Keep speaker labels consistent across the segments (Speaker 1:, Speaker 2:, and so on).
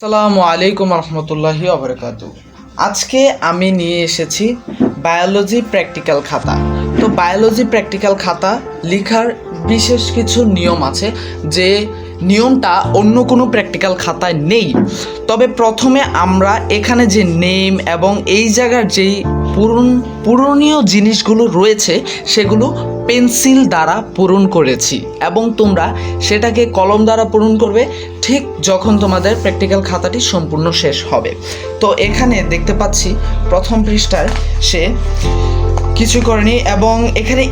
Speaker 1: আসসালামু আলাইকুম রহমতুল্লাহি ওবরাকাতু। আজকে আমি নিয়ে এসেছি বায়োলজি প্র্যাকটিক্যাল খাতা। তো বায়োলজি প্র্যাকটিক্যাল খাতা লেখার বিশেষ কিছু নিয়ম আছে, যে নিয়মটা অন্য কোনো প্র্যাকটিক্যাল খাতায় নেই। তবে প্রথমে আমরা এখানে যে নেম এবং এই জায়গার যেই পূরণীয় জিনিসগুলো রয়েছে সেগুলো পেন্সিল দ্বারা পূরণ করেছি, এবং তোমরা সেটাকে কলম দ্বারা পূরণ করবে ঠিক যখন তোমাদের প্র্যাকটিক্যাল খাতাটি সম্পূর্ণ শেষ হবে। তো এখানে দেখতে পাচ্ছি প্রথম পৃষ্ঠায় সে কিছু করেনি, এবং এখানে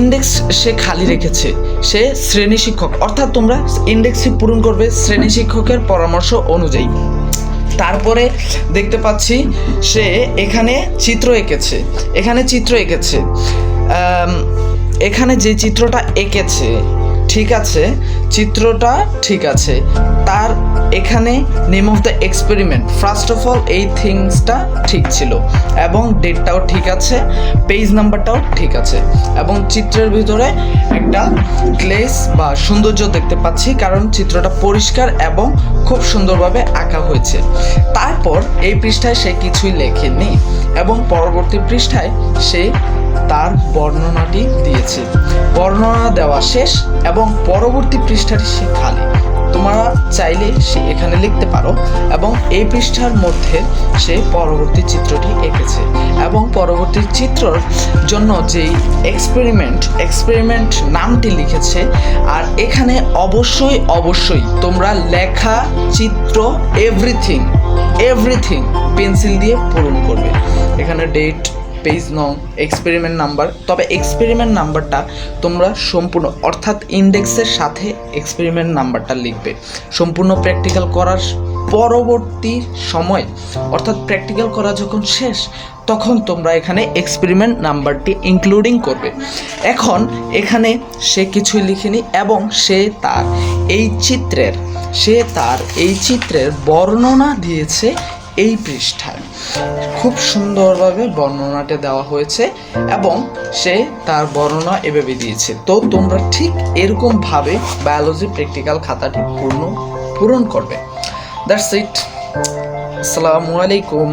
Speaker 1: ইন্ডেক্স সে খালি রেখেছে। সে শ্রেণী শিক্ষক, অর্থাৎ তোমরা ইন্ডেক্সই পূরণ করবে শ্রেণী শিক্ষকের পরামর্শ অনুযায়ী। তারপরে দেখতে পাচ্ছি সে এখানে চিত্র এঁকেছে। এখানে যে চিত্রটা এঁকেছে চিত্রটা ঠিক আছে। তার এখানে name of the experiment, first of all এই থিংসটা ঠিক ছিল, এবং ডেটটাও ঠিক আছে, পেজ নাম্বারটাও ঠিক আছে, এবং চিত্রের ভিতরে একটা গ্লেজ বা সৌন্দর্য দেখতে পাচ্ছি, কারণ চিত্রটা পরিষ্কার এবং খুব সুন্দরভাবে আঁকা হয়েছে। তারপর এই পৃষ্ঠায় সে কিছুই লেখেনি, এবং পরবর্তী পৃষ্ঠায় সে তার বর্ণনাটি দিয়েছে। বর্ণনা দেওয়া শেষ এবং পরবর্তী পৃষ্ঠাটি সে খালি। তোমরা চাইলে সে এখানে লিখতে পারো, এবং এই পৃষ্ঠার মধ্যে সে পরবর্তী চিত্রটি এঁকেছে, এবং পরবর্তী চিত্রর জন্য যেই এক্সপেরিমেন্ট নামটি লিখেছে। আর এখানে অবশ্যই তোমরা লেখা, চিত্র, এভরিথিং পেন্সিল দিয়ে পূরণ করবে। এখানে ডেট, পেজ নং, এক্সপেরিমেন্ট নাম্বার। তবে এক্সপেরিমেন্ট নাম্বারটা তোমরা সম্পূর্ণ, অর্থাৎ ইন্ডেক্সের সাথে এক্সপেরিমেন্ট নাম্বারটা লিখবে সম্পূর্ণ প্র্যাকটিক্যাল করার পরবর্তী সময়, অর্থাৎ প্র্যাকটিক্যাল করা যখন শেষ তখন তোমরা এখানে এক্সপেরিমেন্ট নাম্বারটি ইনক্লুডিং করবে। এখন এখানে সে কিছুই লিখেনি, এবং সে তার এই চিত্রের বর্ণনা দিয়েছে এই পৃষ্ঠায়। খুব সুন্দরভাবে বর্ণনাটা দেওয়া হয়েছে, এবং সে তার বর্ণনা এভাবে দিয়েছে। তো তোমরা ঠিক এরকমভাবে বায়োলজি প্র্যাকটিক্যাল খাতাটি পূরণ করবে। That's it. আসসালামু আলাইকুম।